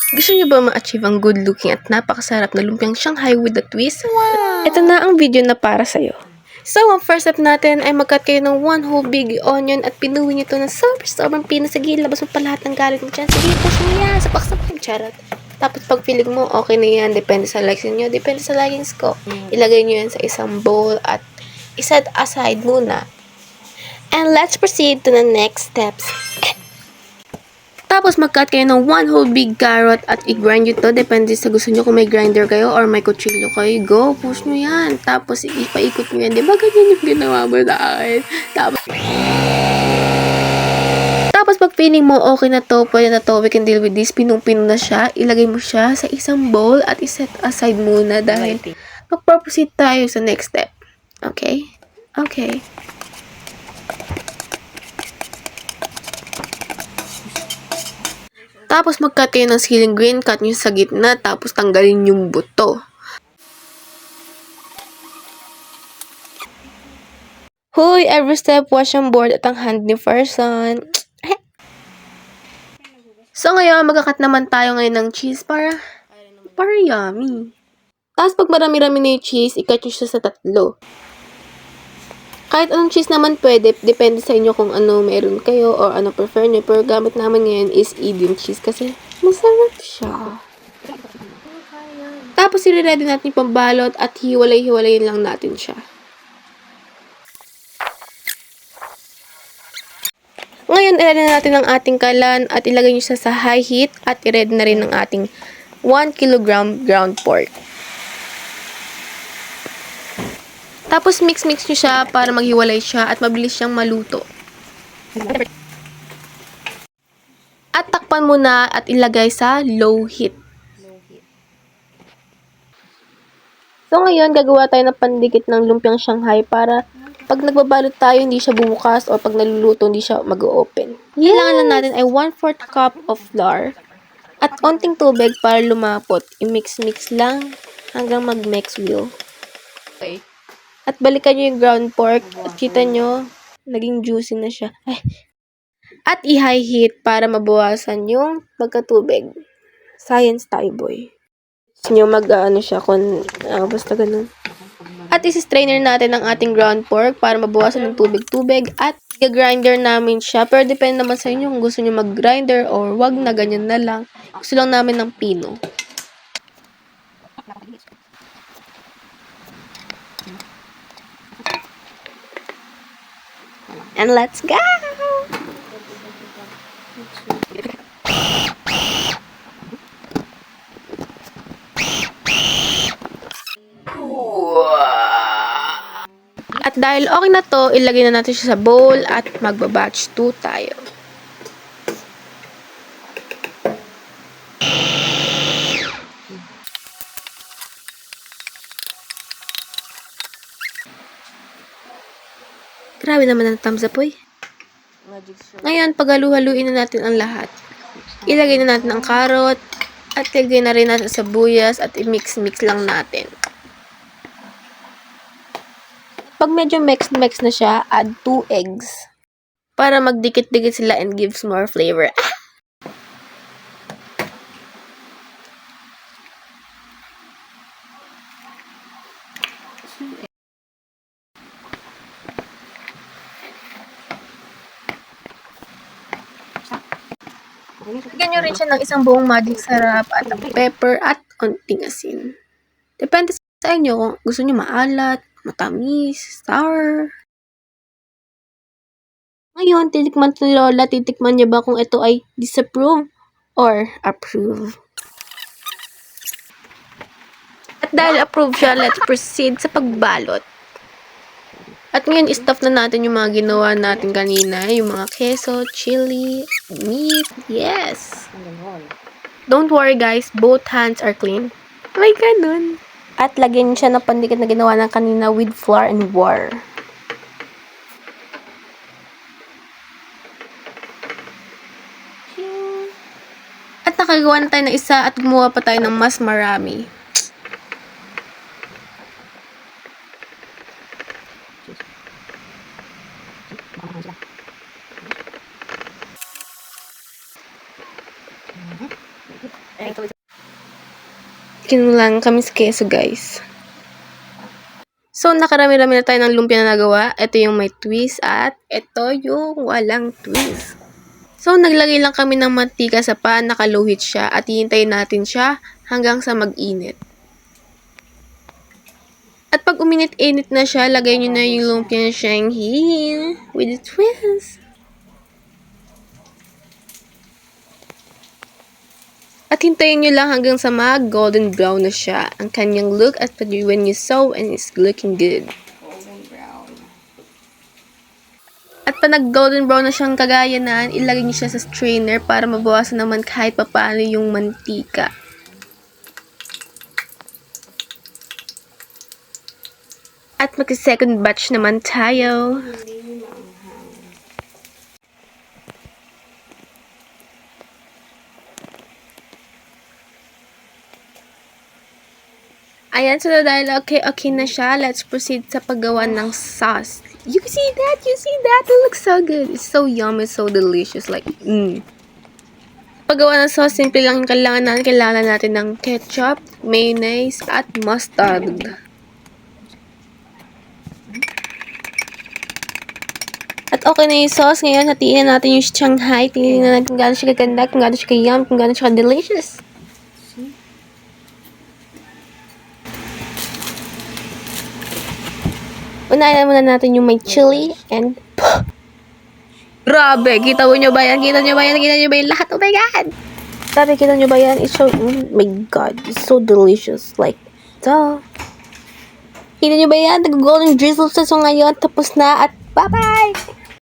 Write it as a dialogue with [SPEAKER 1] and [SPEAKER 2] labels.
[SPEAKER 1] Gusto niyo ba ma-achieve ang good looking at napakasarap na lumpiang Shanghai with a twist? Wow! Ito na ang video na para sa'yo. So, ang first step natin ay mag-cut kayo ng one whole big onion at pinuhin nyo ito ng sobrang pino. Sige, labas mo pa lahat ng galit mo dyan. Sige, push mo yan. Sapak-sapak, charot. Tapos pag feeling mo, okay na yan. Depende sa likes nyo. Depende sa likings ko. Ilagay nyo yan sa isang bowl at iset aside muna. And let's proceed to the next steps. Tapos mag-cut kayo ng one whole big carrot at i-grind nyo to. Depende sa gusto nyo kung may grinder kayo or may kutsilyo kayo. Go, push nyo yan. Tapos ipaikot nyo yan. Diba ganyan yung ginawa mo sa akin? Tapos pag feeling mo okay na to, pwede na to, we can deal with this. Pinong-pino na siya. Ilagay mo siya sa isang bowl at iset aside muna dahil mag-proceed tayo sa next step. Okay? Okay. Tapos mag-cut kayo ng ceiling green, cut nyo sa gitna, tapos tanggalin yung buto. Hoy, every step, wash ang board at ang hand ni person. So ngayon, mag-cut naman tayo ngayon ng cheese para yummy. Tapos pag marami-rami na yung cheese, i-cut nyo siya sa 3. Kahit anong cheese naman pwede, depende sa inyo kung ano meron kayo or ano prefer nyo. Pero gamit naman ngayon is Eden cheese kasi masarap siya. Tapos i-ready natin yung pambalot at hiwalay-hiwalayin lang natin siya. Ngayon, i-ready na natin ang ating kalan at ilagay nyo siya sa high heat at i-ready na rin ang ating 1 kilogram ground pork. Tapos mix-mix nyo siya para maghiwalay siya at mabilis siyang maluto. At takpan mo na at ilagay sa low heat. So ngayon, gagawa tayo ng pandikit ng lumpiang Shanghai para pag nagbabalot tayo, hindi siya bumukas o pag naluluto, hindi siya mag-open. Yes! Kailangan lang natin ay 1/4 cup of flour at onting tubig para lumapot. I-mix-mix lang hanggang mag-mix wheel. Okay. At balikan nyo yung ground pork at kita nyo, naging juicy na siya. Ay. At i-high heat para mabawasan yung pagkatubig. Science tayo, boy. Gusto nyo mag-ano siya kung basta ganun. At isi-strainer natin ang ating ground pork para mabawasan ng tubig-tubig at i-grinder namin siya. Pero depende naman sa inyo kung gusto nyo mag-grinder or wag na, ganyan na lang. Gusto lang namin ng pino. And let's go! At dahil okay na to, ilagay na natin siya sa bowl at magba-batch 2 tayo. Grabe naman ang thumbs up, boy. Ngayon, paghalu-haluin na natin ang lahat. Ilagay na natin ang carrot at ilagay na rin natin sa sibuyas at i-mix-mix lang natin. Pag medyo mix na siya, add 2 eggs para magdikit-dikit sila and gives more flavor. Bigyan nyo rin siya ng isang buong magic sarap at pepper at konting asin. Depende sa inyo kung gusto nyo maalat, matamis, sour. Ngayon, titikman ni Lola, titikman niya ba kung ito ay disapprove or approve. At dahil approve siya, let's proceed sa pagbalot. At ngayon, stuff na natin yung mga ginawa natin kanina. Yung mga queso, chili, meat. Yes! Don't worry guys, both hands are clean. May ganun. At lagyan siya ng pandikit na ginawa na kanina with flour and water. At nakagawa na tayo ng isa at gumawa pa tayo ng mas marami. Kinulang kami sa keso, guys. So, nakarami-rami na tayo ng lumpia na nagawa. Ito yung may twist at ito yung walang twist. So, naglagay lang kami ng mantika sa pan, nakaluhit siya at hihintayin natin siya hanggang sa mag-init. At pag uminit-init na siya, lagay nyo na yung lumpia na Shanghai with the twist. At hintayin nyo lang hanggang sa mag-golden brown na siya ang kanyang look at when you sew and it's looking good.
[SPEAKER 2] Golden brown.
[SPEAKER 1] At pag nag-golden brown na siyang kagayanan, ilagay nyo siya sa strainer para mabawasan naman kahit papaano yung mantika. At mag-second batch naman tayo. Ayan, so dahil okay na siya, let's proceed sa paggawa ng sauce. You see that? It looks so good. It's so yummy, so delicious. Like, Paggawa ng sauce, simple lang yung kailangan natin. Kailangan natin ng ketchup, mayonnaise, at mustard. At okay na yung sauce. Ngayon, hatiin na natin yung Shanghai. Tingnan na natin kung gaano siya kaganda, kung gaano siya kayam, kung gaano siya delicious. Unahin muna natin yung may chili and grabe! Kita nyo ba yan? Lahat? Oh my God! Grabe, kita nyo ba yan? It's so, oh my God, it's so delicious. Like, duh. Kita nyo ba yan? Nag-golden drizzle sa so ngayon. Tapos na at bye-bye!